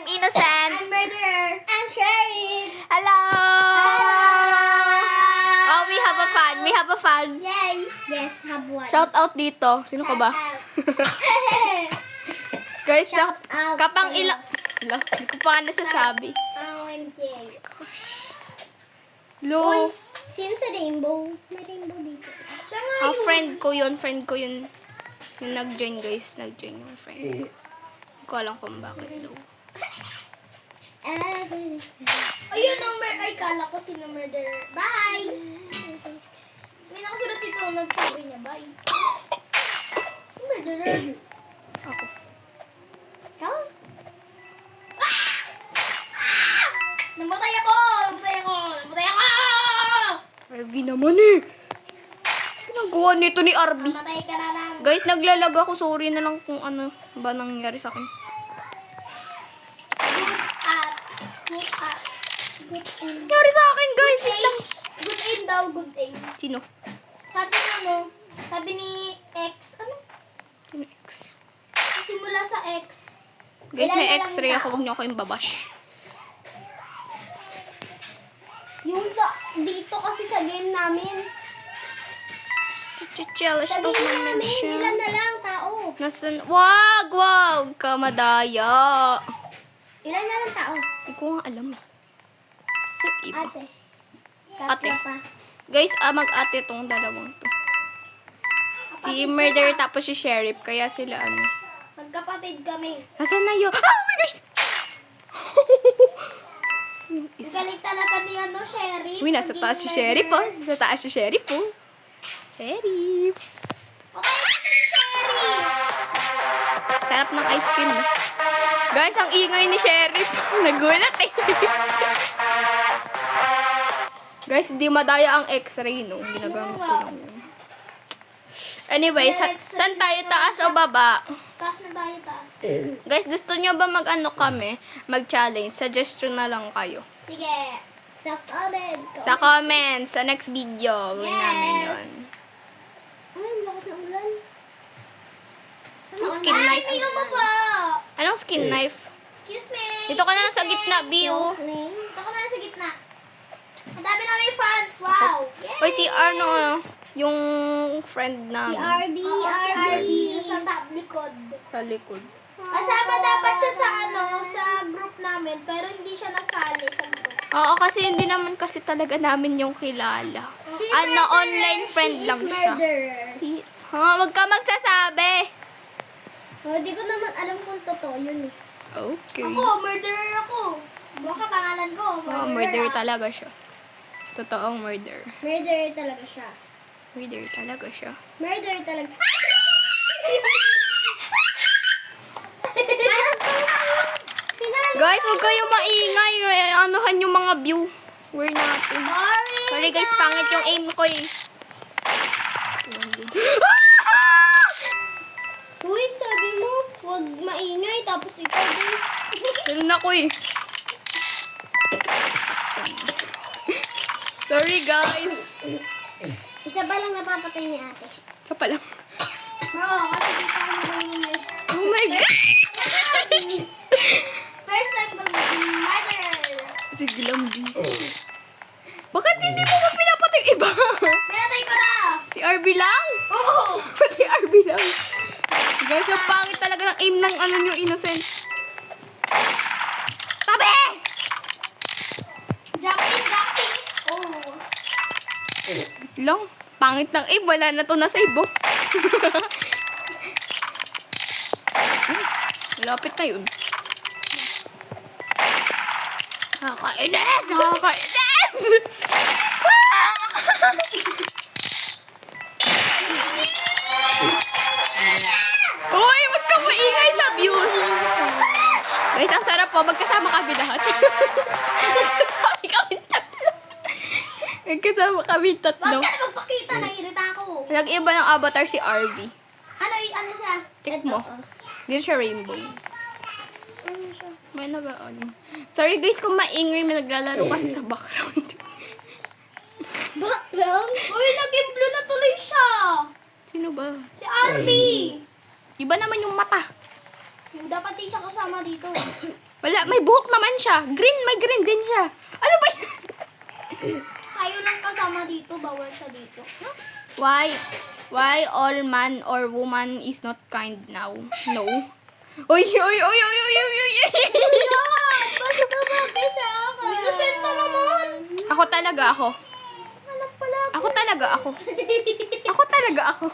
I'm Innocent. I'm Murderer. I'm Sherry. Hello. Oh, we have a fan. We have a fan. Yay. Yes, have one. Shout out dito. Sino ka ba? Guys, Shout out kapang sa'yo. ilang... Hindi ko pa nga nasasabi. OMG. Lo. Sino sa rainbow? May rainbow dito. Siya nga Ah, yun. friend ko yun. Friend ko yun. Yung nag-join, guys. Nag-join yung friend. Hindi ko alam kung bakit daw. Ayun, ay, kala ko sino murderer. Bye! May nakasunod dito, nagsabi niya, bye. Sino murderer? Ako. Ikaw? Namatay ako! Namatay ako! Namatay ako! Arby naman eh. Ginagawa nito ni Arby. Namatay ka na lang. Guys, naglalag ako. Sorry na lang kung ano ba nangyari sa akin. Good aim. Nangyari sa akin, guys. Wait lang. Good aim daw, good aim. Sino? Sabi ni ano? Sabi ni X, ano? Sino X? Simula sa X. Guys, Ilan may na lang x-ray tao? ako. Huwag niyo ako yung babash. Yung sa, dito kasi sa game namin. Jealous Sa of game my namin, mention. ilan na lang tao. Nasaan? Wag ka madaya. Ilan na lang tao? Hindi ko nga alam eh. Sa iba. Ate. Ate. Tatlo pa. Guys, mag-ate tong dalawang to. Si Murder tapos si Sheriff. Kaya sila ano. Magkapatid kami. Nasaan na yun? Oh my gosh! Galing talaga ni ano, Sheriff. Uy, nasa taas si Sheriff oh. Nasa taas si Sheriff oh. Sheriff. Okay, Sheriff. Sarap ng ice cream. eh. Guys, ang ingay ni Sheriff. Nagulat eh. Guys, hindi madaya ang x-ray, no? Ginagamit ko lang yun. Anyway, saan tayo? Taas o baba? Taas na tayo, taas. Guys, gusto nyo ba mag-ano kami? Mag-challenge? Suggestion na lang kayo. Sige. Sa comment. Sa comments, sa next video. Gawin namin yun. Ay, lakas na ulan. Yung skin knife. Ay, may baba. Anong skin knife? Excuse me. Dito ka na lang sa gitna, Biu. Excuse me. Dito ka na lang sa gitna. Ang dami na may fans. Wow. Yay. Uy, si Arno, yung friend Si namin. RB. Si RB. Sa top likod. Sa likod. Kasama dapat siya sa ano, sa group namin, pero hindi siya nasali sa group. Oo, kasi hindi naman kasi talaga namin yung kilala. Si Ano, murderer, online friend she lang is siya. murderer. Wag ka magsasabi. Oh, di ko naman alam kung totoo yun eh. Okay. Ako, murderer ako. Baka pangalan ko, Oh, murder talaga siya. Totoong murder. Murderer talaga siya. Murder talaga siya. Murderer talaga. Guys, huwag kayo maingay. Anuhan yung mga viewer natin. Sorry. Sorry guys, pangit yung aim ko eh. Uy, sabi mo, huwag maingay, tapos ikaw din. Meron ako eh. Sorry guys. Isa ba lang napapatay ni ate? Isa pa lang. Oo, kasi dito ako maingay. Oh my God! First time ko murderer. Sige lang, G. Bakit hindi mo ba pinapatay yung iba? Pinatay ko na. Si RB lang? Oo. Si RB lang. Guys, yung pangit talaga ng aim ng ano nyo, innocent. Tabi! Jumping. Oo. Wait lang. Pangit ng aim. Wala na to na save, oh. Malapit na yun. Nakakainis! Nakakainis! Uy, wag ka maingay sa views. Guys, ang sarap po. Magkasama kami lahat. Magkasama kami tatlo. Magkasama kami Huwag tatlo. ka na magpakita, nangirita ako. Nag-iba ng avatar si RV. Ano siya? Check Ito, mo. oh. Hindi siya rainbow. Ano siya? May nagaan. Sorry guys kung maingay. May naglalaro kasi sa background. Background? Uy, naging blue na tuloy siya. Sino ba? Si RB. Iba naman yung mata. Dapat di siya kasama dito. Wala, may buhok naman siya. Green, may green din siya. Ano ba yun? Kayo lang kasama dito, bawal sa dito. Huh? Why all man or woman is not kind now? No. Oy, oy, oy, oy, oy, oy, oy. Bakit ka bagay sa akin? Minusento naman! Ako talaga ako. Anak pala. Ako talaga ako. Ako talaga ako.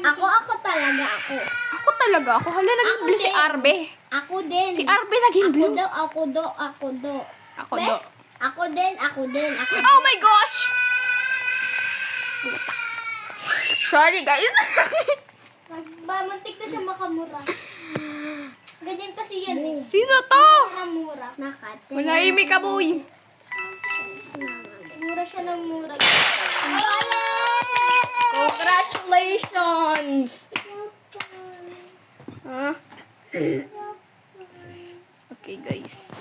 Ako talaga ako. Ako talaga ako. Hala, naging Ako blue si din. Arbe. Ako din. Si Arbe naging blue. Ako do. Ako Be, do. Ako din. Oh my gosh! Sorry guys. Muntik na siya makamura. Ganyan kasi yan eh. Sino to? Namura. Nakate. Manahimik ka, boy. Mura siya ng mura. Congratulations! Huh? Okay, guys.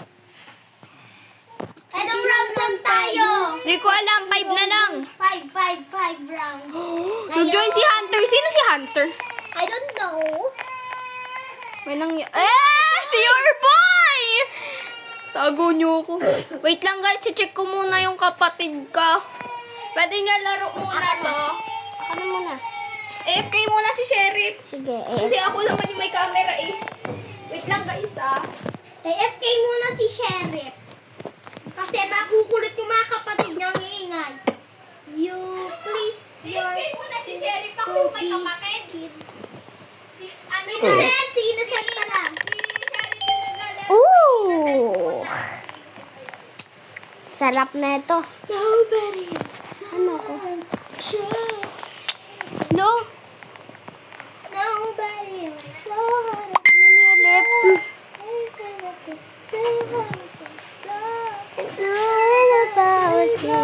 Anong round lang tayo? Hindi ko alam. 5 na lang. 5 rounds. Nag-join si Hunter. Sino si Hunter? I don't know. May si your boy! Tago niyo ako. Wait lang guys, check ko muna yung kapatid ka. Pwede niya laro muna to. Ano muna? AFK muna si Sheriff. Sige, Kasi ako naman yung may camera eh. Wait lang guys ah. AFK muna si Sheriff. Kasi makukulit yung mga kapatid niyang iingay. You please your AFK muna si Sheriff. Ako may kapatid. Si Innocent pa lang. Si Sheriff yung naglalaro. Ooh! Sarap na ito. Nobody is ano ko? No. Nobody is so hard. Ninilip. Knowing about you.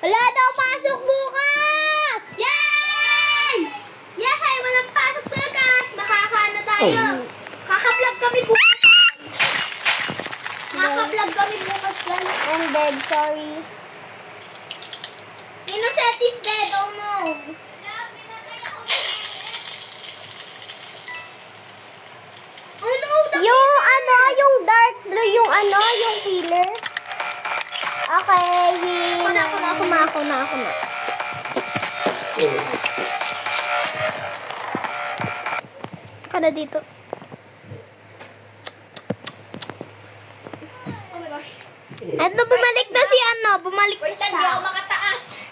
Wala daw pasok bukas! Yay! Yay! Walang pasok bukas! Makakaano tayo? Kaka-vlog kami bukas, guys. Kaka-vlog kami bukas, guys. I'm dead, sorry. Innocent is dead, oh no. Oh no, yung ano, yung dark blue, yung ano, yung killer. Okay, ako na. Ka na dito. Oh my gosh. Eto, bumalik na si ano, bumalik Wait lang, siya. di ako makataas.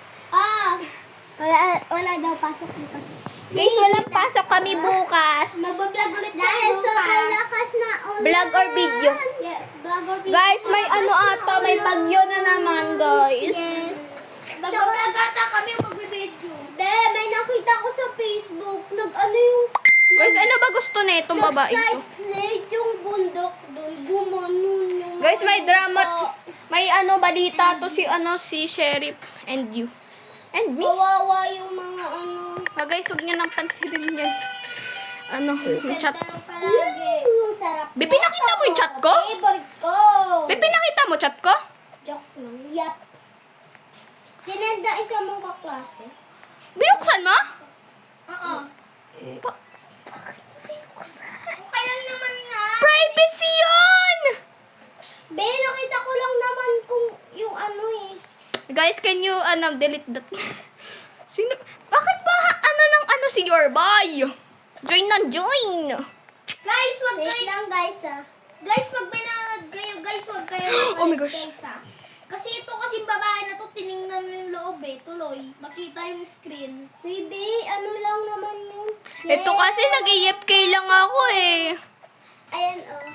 Wala daw pasok bukas. Guys, walang pasok kami bukas. Magbablog ulit tayo dahil sobrang lakas na ulan. Vlog or video? Yes, vlog or video. Guys, may ano ata, may bagyo na naman, guys. Yes. Tsaka nagata kami magbe-video. May nakita ko sa Facebook. Nag-ano yung... Guys, ano ba gusto nitong babae to? Nag-slide yung bundok doon. Gumanon yung... Guys, may drama. May ano, balita to si Sheriff and you. And me? Kawawa yung mga ano... Guys, huwag niyo nang pansinin yan. Ano, yung chat. Palagi. Sarap. Be, pinakita mo yung chat ko? Favorite ko. Be, pinakita mo chat ko? Joke lang. Yap. Sinenda isa mong kaklase. Binuksan mo? Oo. Okay lang naman nga. Privacy yun! Be, nakita ko lang naman kung yung ano eh. Guys, can you, delete that? Sino? Bakit ba, si your boy? Join ng join! Guys, wag kayo. Wait lang guys ah. Guys, pag may nanonood kayo, guys, wag kayo. Oh my gosh. Guys, ah. Kasi ito kasing babae na to, tiningnan mo yung loob eh. Tuloy, makita yung screen. Baby, ano lang naman yun. Ito kasi nag-AFK lang ako eh. Ayan oh.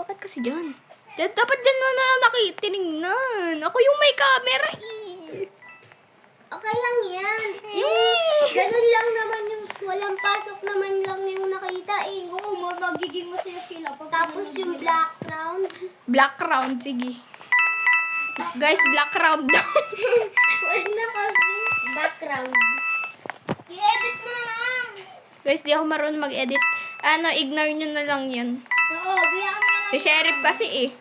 Bakit kasi dyan? Dapat dyan mo na nakitinignan. Ako yung may camera eh. Okay lang yan. Yung ganun lang naman yung walang pasok naman lang yung nakita eh. Oo, magiging masaya sila. Tapos yung black round. Black round, sige. Guys, black round daw. Huwag na kasi. Background. I-edit mo na lang. Guys, di ako marunong mag-edit. Ignore nyo na lang yan. Oo, biyak mo na. Si Sheriff kasi eh.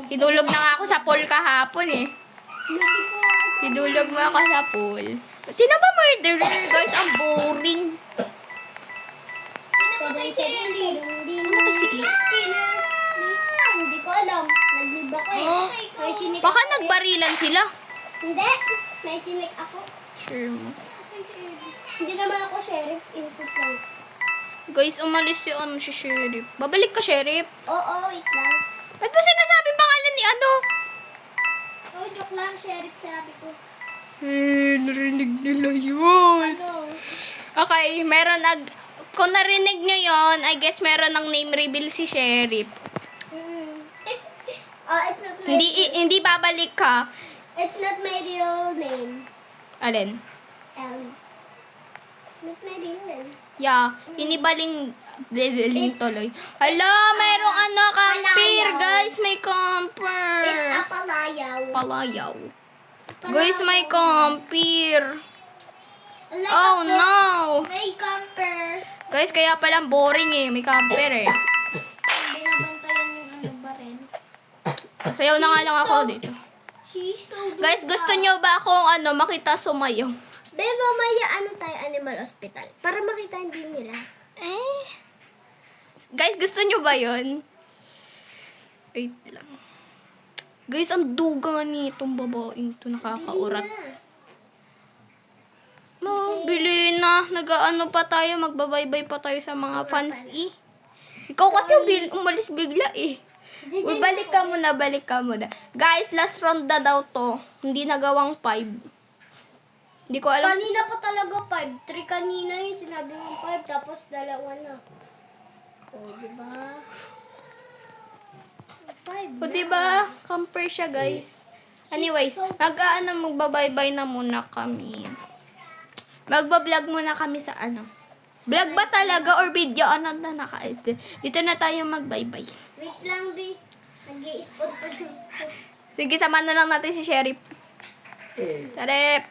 Idulog na nga ako sa pool kahapon eh. Hindi ko Idulog mo ako sa pool. Sino ba murderer, guys? Ang boring. Sabay si Eli. Namatay si Eli. Hindi ko alam. Naglib ako eh. May chinik Baka ako nagbarilan sila. Hindi. May chinik ako. Sure mo. Hindi naman ako sheriff. Infant lang. Guys, umalis si Sheriff. Babalik ka, Sheriff. Oo, wait lang. Ba't ba sinasabi pangalan ni ano? Oh, joke lang, sheriff sabi ko. Narinig nila yun. Ano? Okay, kung narinig nyo yun, I guess meron ng name reveal si Sheriff. Oh, it's not my Hindi babalik ka. It's not my real name. Alin? Ellie. It's not my real name. Yeah, inibaling leveling It's- tuloy. Hala, mayroong camper, palayaw. guys. May camper. It's a palayaw. Palayaw. Guys, may camper. Like Oh, a no. May camper. Guys, kaya palang boring eh. May camper eh. Binabantayan yung ano ba rin? Sayaw na nga lang ako dito. She's so good. Guys, gusto nyo ba akong makita sumayaw? Be, mamaya ano tayo, animal hospital. Para makita din nila. Eh. Guys, gusto nyo ba yun? Wait lang. Guys, ang duga nitong babaeng to, nakakaurat. Bili na. Nag-ano pa tayo, magbabaybay pa tayo sa mga fans eh. Ikaw kasi umalis bigla eh. Uy, balik ka muna. Guys, last round na daw to. Hindi nagawang 5. Hindi ko alam. Kanina pa talaga 5. 3 kanina yung sinabi mo 5, tapos 2 na. O, diba? 5 O, diba? Camper siya, guys. Anyways, magbabaybay na muna kami. Magbablog muna kami sa ano. Vlog ba talaga or video? Ano na dito na tayo magbaybay. Wait lang, Bi. Nag-i-spot pa lang. Sige, samahan na lang natin si Sheriff. Sheriff.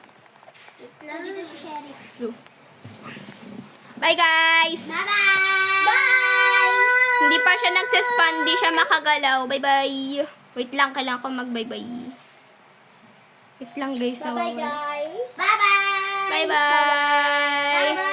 Nandito si Sheriff. Go. Bye, guys. Bye-bye! Bye! Hindi pa siya nagsaspan, hindi siya makagalaw. Bye-bye. Wait lang, kailangan ko mag-bye-bye. Wait lang, guys. Bye-bye, guys. Bye-bye! Bye-bye.